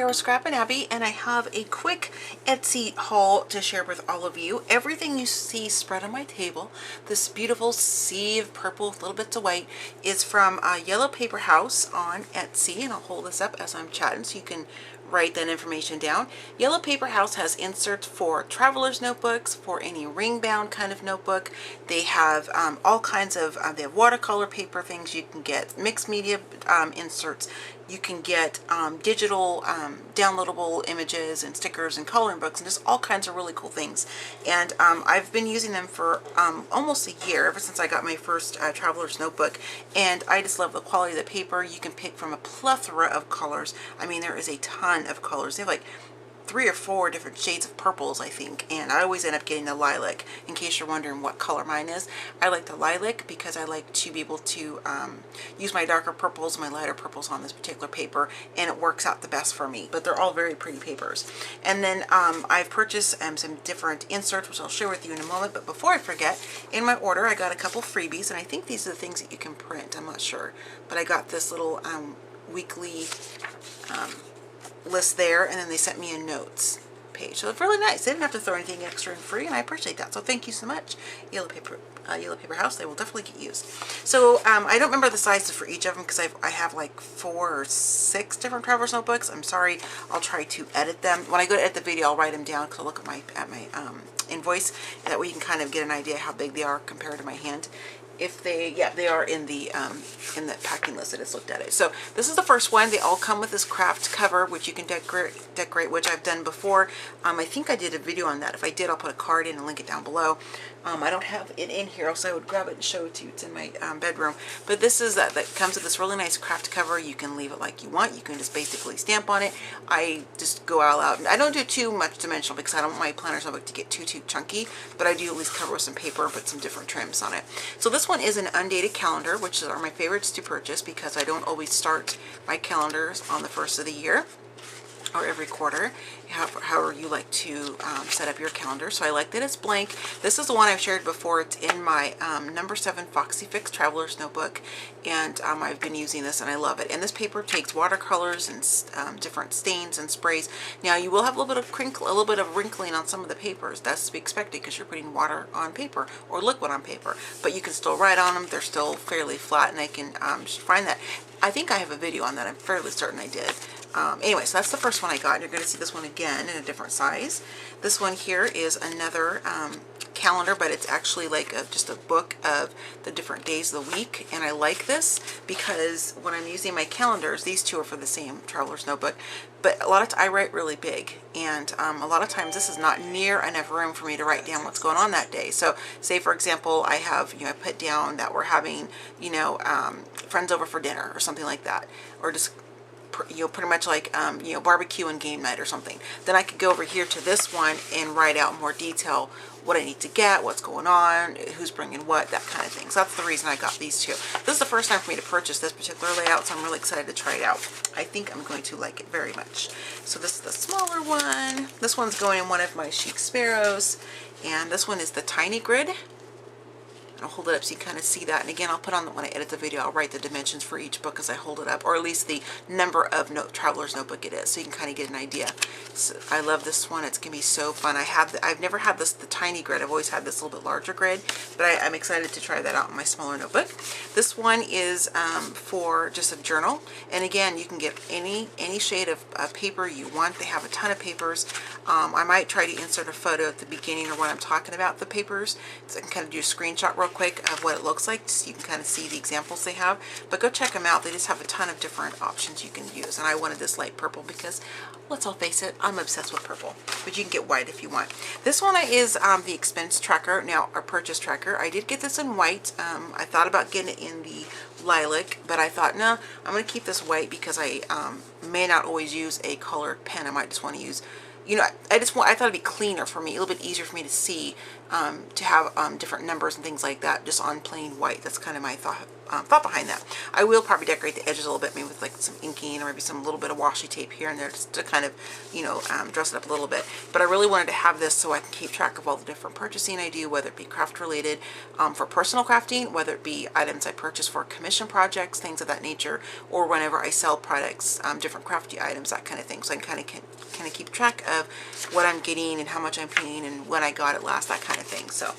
with Scrap and Abby, and I have a quick Etsy haul to share with all of you. Everything you see spread on my table, this beautiful sea of purple with little bits of white, is from Yellow Paper House on Etsy, and I'll hold this up as I'm chatting so you can write that information down. Yellow Paper House has inserts for traveler's notebooks, for any ring bound kind of notebook. They have all kinds of, they have watercolor paper things you can get, mixed media inserts. You can get digital downloadable images and stickers and coloring books and just all kinds of really cool things. And I've been using them for almost a year, ever since I got my first traveler's notebook. And I just love the quality of the paper. You can pick from a plethora of colors. I mean, there is a ton of colors. They have like 3 or 4 different shades of purples, I think, and I always end up getting the lilac. In case you're wondering what color mine is, I like the lilac because I like to be able to use my darker purples and my lighter purples on this particular paper, and it works out the best for me. But they're all very pretty papers. And then I've purchased some different inserts, which I'll share with you in a moment. But before I forget, in my order I got a couple freebies, and I think these are the things that you can print. I'm not sure, but I got this little weekly list there, and then they sent me a notes page, so it's really nice. They didn't have to throw anything extra in free, and I appreciate that. So thank you so much, Yellow Paper House. They will definitely get used. So I don't remember the sizes for each of them because I have like 4 or 6 different traveler's notebooks. I'm sorry. I'll try to edit them. When I go to edit the video, I'll write them down because I'll look at my invoice, and that way you can kind of get an idea how big they are compared to my hand. If they, yeah, they are in the packing list. I just looked at it. So this is the first one. They all come with this craft cover, which you can decorate, which I've done before. I think I did a video on that. If I did, I'll put a card in and link it down below. I don't have it in here, else I would grab it and show it to you. It's in my bedroom. But this is that comes with this really nice craft cover. You can leave it like you want. You can just basically stamp on it. I just go all out. I don't do too much dimensional because I don't want my planner's notebook to get too chunky, but I do at least cover with some paper and put some different trims on it. So this one is an undated calendar, which are my favorites to purchase because I don't always start my calendars on the first of the year or every quarter, however you like to set up your calendar. So I like that it's blank. This is the one I've shared before. It's in my number 7 Foxy Fix Traveler's Notebook, and I've been using this and I love it. And this paper takes watercolors and different stains and sprays. Now you will have a little bit of crinkle, a little bit of wrinkling on some of the papers. That's to be expected because you're putting water on paper or liquid on paper, but you can still write on them. They're still fairly flat, and I can find that. I think I have a video on that. I'm fairly certain I did. Anyway, so that's the first one I got. You're going to see this one again in a different size. This one here is another calendar, but it's actually like just a book of the different days of the week. And I like this because when I'm using my calendars, these two are for the same traveler's notebook, but a lot of I write really big, and a lot of times this is not near enough room for me to write down what's going on that day. So say for example, I have, I put down that we're having, friends over for dinner or something like that, or just pretty much like barbecue and game night or something. Then I could go over here to this one and write out more detail what I need to get, what's going on, who's bringing what, that kind of thing. So that's the reason I got these two. This is the first time for me to purchase this particular layout, so I'm really excited to try it out. I think I'm going to like it very much. So this is the smaller one. This one's going in one of my Chic Sparrows, and this one is the tiny grid. I'll hold it up so you kind of see that. And again, I'll put on, when I edit the video, I'll write the dimensions for each book as I hold it up, or at least the number of traveler's notebook it is, so you can kind of get an idea. So I love this one. It's gonna be so fun. I've never had the tiny grid. I've always had this little bit larger grid, but I'm excited to try that out in my smaller notebook. This one is for just a journal, and again, you can get any shade of paper you want. They have a ton of papers. I might try to insert a photo at the beginning or when I'm talking about the papers, so I can kind of do a screenshot real quick of what it looks like so you can kind of see the examples they have. But go check them out. They just have a ton of different options you can use, and I wanted this light purple because, let's all face it, I'm obsessed with purple, but you can get white if you want. This one is the expense tracker, now our purchase tracker. I did get this in white. I thought about getting it in the lilac, but I thought, no, I'm going to keep this white because I may not always use a colored pen. I might just want to use, I thought it'd be cleaner for me, a little bit easier for me to see to have different numbers and things like that just on plain white. That's kind of my thought behind that. I will probably decorate the edges a little bit, maybe with like some inking or maybe some little bit of washi tape here and there just to kind of, you know, dress it up a little bit. But I really wanted to have this so I can keep track of all the different purchasing I do, whether it be craft related for personal crafting, whether it be items I purchase for commission projects, things of that nature, or whenever I sell products, different crafty items, that kind of thing. So I can kind of keep track of what I'm getting and how much I'm paying and when I got it last, that kind of thing. So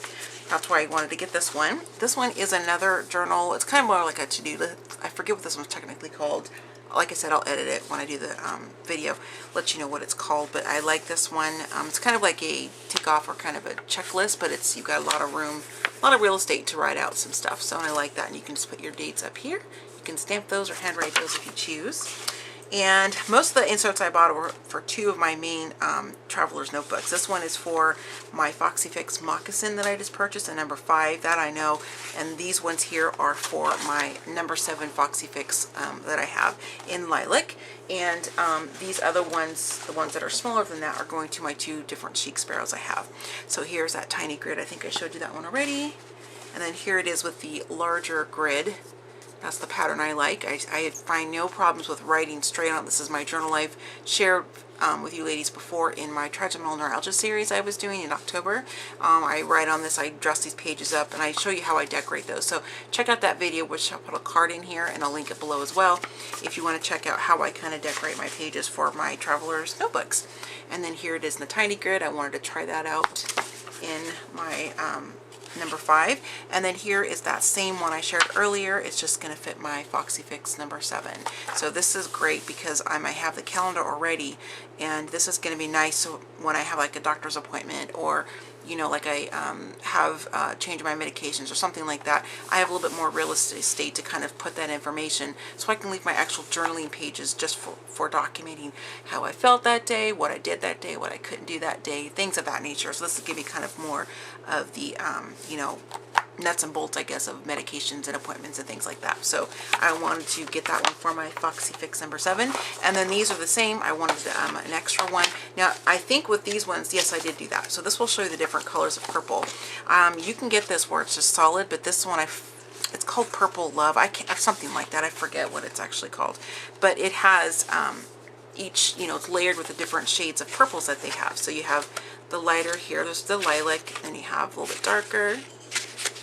that's why I wanted to get this one. This one is another journal. It's kind of more like a to-do list. I forget what this one's technically called. Like I said, I'll edit it when I do the video, let you know what it's called. But I like this one. It's kind of like a tick off or kind of a checklist, but you've got a lot of room, a lot of real estate to write out some stuff. So I like that. And you can just put your dates up here. You can stamp those or handwrite those if you choose. And most of the inserts I bought were for two of my main traveler's notebooks. This one is for my Foxy Fix moccasin that I just purchased, a number 5, that I know. And these ones here are for my number 7 Foxy Fix that I have in lilac. And these other ones, the ones that are smaller than that, are going to my 2 different chic sparrows I have. So here's that tiny grid. I think I showed you that one already. And then here it is with the larger grid. That's the pattern I like. I find no problems with writing straight on. This is my journal I've shared with you ladies before in my trigeminal neuralgia series I was doing in October. I write on this, I dress these pages up, and I show you how I decorate those. So check out that video, which I'll put a card in here, and I'll link it below as well, if you want to check out how I kind of decorate my pages for my traveler's notebooks. And then here it is in the tiny grid. I wanted to try that out in my number 5, and then here is that same one I shared earlier. It's just going to fit my Foxy Fix number 7. So this is great because I might have the calendar already, and this is going to be nice so when I have like a doctor's appointment, or you know, like I have changed my medications or something like that, I have a little bit more real estate to kind of put that information, so I can leave my actual journaling pages just for documenting how I felt that day, what I did that day, what I couldn't do that day, things of that nature. So this will give me kind of more of the you know, nuts and bolts, I guess, of medications and appointments and things like that. So I wanted to get that one for my Foxy Fix number 7. And then these are the same. I wanted an extra one. Now, I think with these ones, yes, I did do that. So this will show you the different colors of purple. You can get this where it's just solid, but this one, it's called Purple Love. I can't, something like that. I forget what it's actually called. But it has each, you know, it's layered with the different shades of purples that they have. So you have the lighter here, there's the lilac, and you have a little bit darker.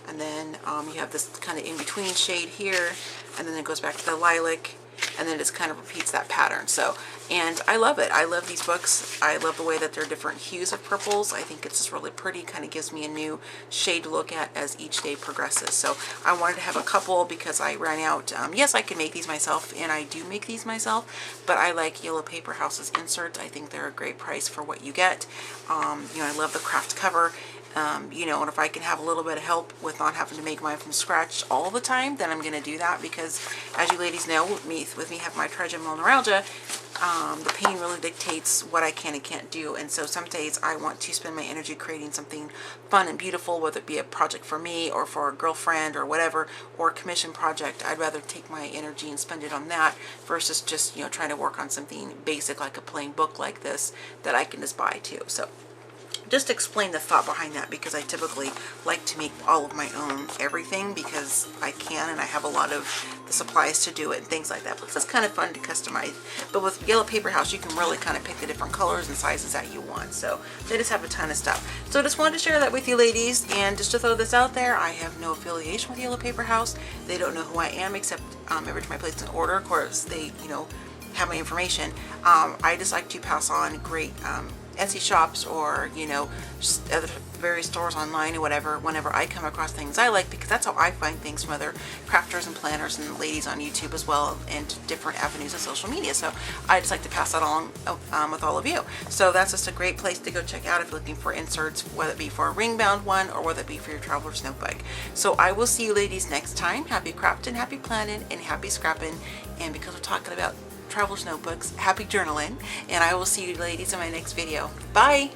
And then you have this kind of in-between shade here, and then it goes back to the lilac, and then it just kind of repeats that pattern. So, and I love it. I love these books. I love the way that they're different hues of purples. I think it's just really pretty, kind of gives me a new shade to look at as each day progresses. So I wanted to have a couple because I ran out. Yes, I can make these myself, and I do make these myself, but I like Yellow Paper House's inserts. I think they're a great price for what you get. You know, I love the craft cover. You know, and if I can have a little bit of help with not having to make mine from scratch all the time, then I'm going to do that, because as you ladies know, with me having my trigeminal neuralgia, the pain really dictates what I can and can't do. And so some days I want to spend my energy creating something fun and beautiful, whether it be a project for me or for a girlfriend or whatever, or a commission project. I'd rather take my energy and spend it on that versus just, you know, trying to work on something basic like a plain book like this that I can just buy too. So just explain the thought behind that, because I typically like to make all of my own everything because I can, and I have a lot of the supplies to do it and things like that. But it's kind of fun to customize. But with Yellow Paper House, you can really kind of pick the different colors and sizes that you want. So they just have a ton of stuff. So I just wanted to share that with you ladies, and just to throw this out there, I have no affiliation with Yellow Paper House. They don't know who I am, except every time I place an order, of course, they, you know, have my information. I just like to pass on great Etsy shops, or you know, just other various stores online or whatever, whenever I come across things I like, because that's how I find things from other crafters and planners and ladies on YouTube as well, and different avenues of social media. So I just like to pass that along with all of you. So that's just a great place to go check out if you're looking for inserts, whether it be for a ring bound one or whether it be for your traveler's notebook. So I will see you ladies next time. Happy crafting, happy planning, and happy scrapping. And because we're talking about traveler's notebooks, happy journaling, and I will see you ladies in my next video. Bye!